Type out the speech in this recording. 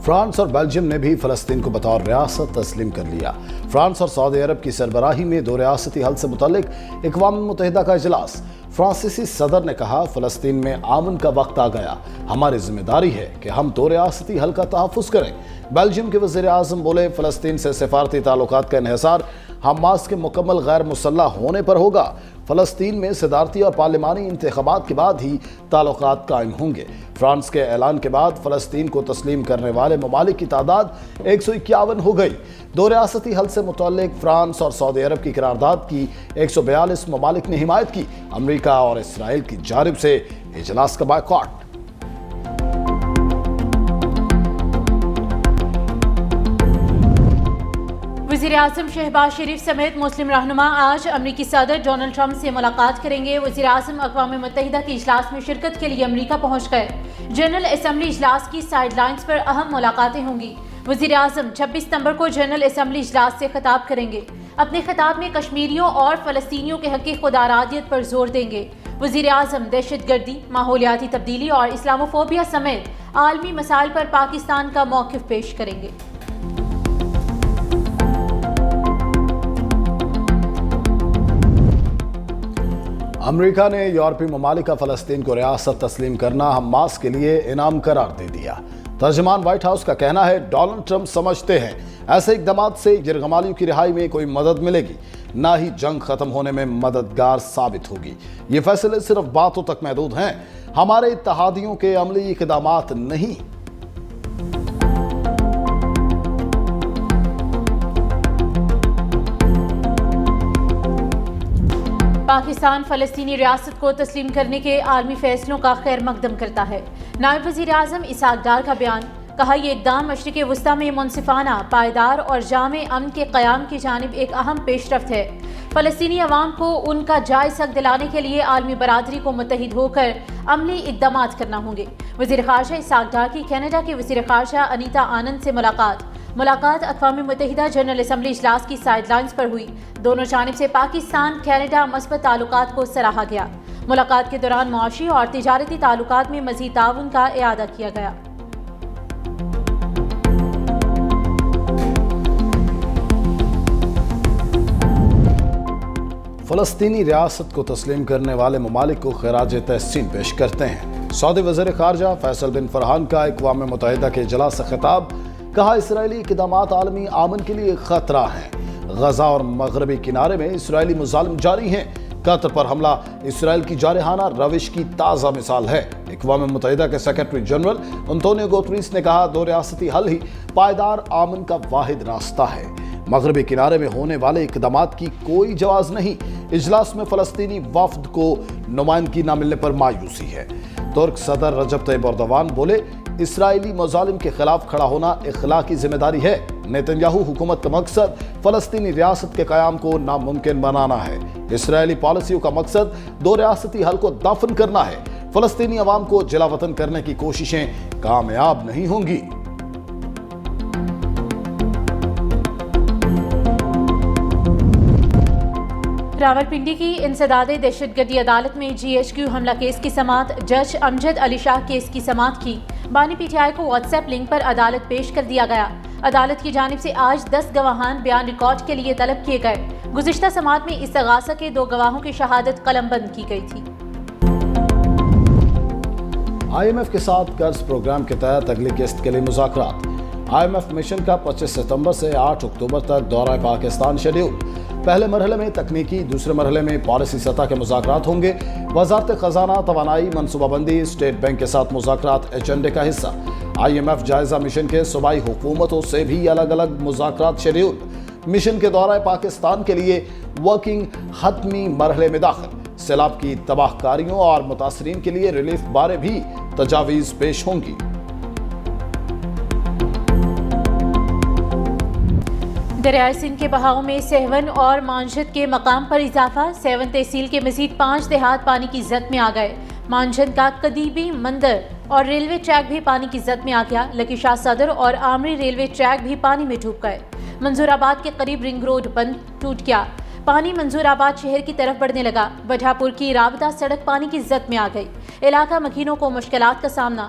France اور Belgium نے بھی فلسطین کو بطور ریاست تسلیم کر لیا۔ فرانس اور سعودی عرب کی سربراہی میں دو ریاستی حل سے متعلق اقوام متحدہ کا اجلاس۔ فرانسیسی صدر نے کہا، فلسطین میں امن کا وقت آ گیا، ہماری ذمہ داری ہے کہ ہم دو ریاستی حل کا تحفظ کریں۔ بیلجیم کے وزیر اعظم بولے، فلسطین سے سفارتی تعلقات کا انحصار حماس کے مکمل غیر مسلح ہونے پر ہوگا۔ فلسطین میں صدارتی اور پارلیمانی انتخابات کے بعد ہی تعلقات قائم ہوں گے۔ فرانس کے اعلان کے بعد فلسطین کو تسلیم کرنے والے ممالک کی تعداد 151 ہو گئی۔ دو ریاستی حل سے متعلق فرانس اور سعودی عرب کی قرارداد کی 142 ممالک نے حمایت کی۔ امریکہ اور اسرائیل کی جانب سے اجلاس کا بائیکاٹ۔ وزیر اعظم شہباز شریف سمیت مسلم رہنما آج امریکی صدر ڈونلڈ ٹرمپ سے ملاقات کریں گے۔ وزیر اعظم اقوام متحدہ کے اجلاس میں شرکت کے لیے امریکہ پہنچ گئے۔ جنرل اسمبلی اجلاس کی سائیڈ لائنز پر اہم ملاقاتیں ہوں گی۔ وزیر اعظم 26 ستمبر کو جنرل اسمبلی اجلاس سے خطاب کریں گے۔ اپنے خطاب میں کشمیریوں اور فلسطینیوں کے حق خودارادیت پر زور دیں گے۔ وزیر اعظم دہشت گردی، ماحولیاتی تبدیلی اور اسلاموفوبیا سمیت عالمی مسائل پر پاکستان کا موقف پیش کریں گے۔ امریکہ نے یورپی ممالک کا فلسطین کو ریاست تسلیم کرنا حماس کے لیے انعام قرار دے دیا۔ ترجمان وائٹ ہاؤس کا کہنا ہے، ڈونلڈ ٹرمپ سمجھتے ہیں ایسے اقدامات سے یرغمالیوں کی رہائی میں کوئی مدد ملے گی، نہ ہی جنگ ختم ہونے میں مددگار ثابت ہوگی۔ یہ فیصلے صرف باتوں تک محدود ہیں، ہمارے اتحادیوں کے عملی اقدامات نہیں۔ پاکستان فلسطینی ریاست کو تسلیم کرنے کے عالمی فیصلوں کا خیر مقدم کرتا ہے۔ نائب وزیر اعظم اسحاق ڈار کا بیان، کہا یہ اقدام مشرق وسطیٰ میں منصفانہ، پائیدار اور جامع امن کے قیام کی جانب ایک اہم پیش رفت ہے۔ فلسطینی عوام کو ان کا جائز حق دلانے کے لیے عالمی برادری کو متحد ہو کر عملی اقدامات کرنا ہوں گے۔ وزیر خارجہ اسحاق ڈار کی کینیڈا کی وزیر خارجہ انیتا آنند سے ملاقات اقوام متحدہ جنرل اسمبلی اجلاس کی سائیڈ لائنز پر ہوئی۔ دونوں جانب سے پاکستان کینیڈا مثبت تعلقات کو سراہا گیا۔ ملاقات کے دوران معاشی اور تجارتی تعلقات میں مزید تعاون کا اعادہ کیا گیا۔ فلسطینی ریاست کو تسلیم کرنے والے ممالک کو خراج تحسین پیش کرتے ہیں۔ سعودی وزیر خارجہ فیصل بن فرحان کا اقوام متحدہ کے اجلاس سے خطاب، کہا اسرائیلی اقدامات عالمی امن کے لیے خطرہ ہیں۔ غزہ اور مغربی کنارے میں اسرائیلی مظالم جاری ہیں۔ قطر پر حملہ اسرائیل کی جارحانہ روش کی تازہ مثال ہے۔ اقوام متحدہ کے سیکرٹری جنرل انتونیو گوتریس نے کہا، دو ریاستی حل ہی پائیدار امن کا واحد راستہ ہے۔ مغربی کنارے میں ہونے والے اقدامات کی کوئی جواز نہیں۔ اجلاس میں فلسطینی وفد کو نمائندگی نہ ملنے پر مایوسی ہے۔ ترک صدر رجب طیب ایردوان بولے، اسرائیلی مظالم کے خلاف کھڑا ہونا اخلاقی ذمہ داری ہے۔ نیتن یاہو حکومت کا مقصد فلسطینی ریاست کے قیام کو ناممکن بنانا ہے۔ اسرائیلی پالیسیوں کا مقصد دو ریاستی حل کو دفن کرنا ہے۔ فلسطینی عوام کو جلا وطن کرنے کی کوششیں کامیاب نہیں ہوں گی۔ راولپنڈی کی انسداد دہشت گردی عدالت میں جی ایچ کیو حملہ کیس کی سماعت، جج امجد علی شاہ کیس کی سماعت کی۔ بانی پی ٹی آئی کو واٹس ایپ لنک پر عدالت پیش کر دیا گیا۔ عدالت کی جانب سے آج 10 گواہان بیان ریکارڈ کے لیے طلب کیے گئے۔ گزشتہ سماعت میں استغاثہ کے 2 گواہوں کی شہادت قلم بند کی گئی تھی۔ آئی ایم ایف کے ساتھ قرض پروگرام کے تحت اگلی قسط کے لیے مذاکرات۔ آئی ایم ایف مشن کا 25 ستمبر سے 8 اکتوبر تک دورہ پاکستان شیڈول۔ پہلے مرحلے میں تکنیکی، دوسرے مرحلے میں پالیسی سطح کے مذاکرات ہوں گے۔ وزارت خزانہ، توانائی، منصوبہ بندی، اسٹیٹ بینک کے ساتھ مذاکرات ایجنڈے کا حصہ۔ آئی ایم ایف جائزہ مشن کے صوبائی حکومتوں سے بھی الگ الگ مذاکرات شیڈول۔ مشن کے دورہ پاکستان کے لیے ورکنگ حتمی مرحلے میں داخل۔ سیلاب کی تباہ کاریوں اور متاثرین کے لیے ریلیف بارے بھی تجاویز پیش ہوں گی۔ دریائے سندھ کے بہاؤ میں سہون اور مانجھد کے مقام پر اضافہ، سیون تحصیل کے مزید 5 دیہات پانی کی زد میں آ گئے۔ مانجھد کا قدیمی مندر اور ریلوے ٹریک بھی پانی کی زد میں آ گیا۔ لکی شاہ صدر اور آمری ریلوے ٹریک بھی پانی میں ڈوب گئے۔ منظور آباد کے قریب رنگ روڈ بند ٹوٹ گیا۔ پانی منظور آباد شہر کی طرف بڑھنے لگا۔ وجہ پور کی رابطہ سڑک پانی کی زد میں آ گئی۔ علاقہ مکینوں کو مشکلات کا سامنا۔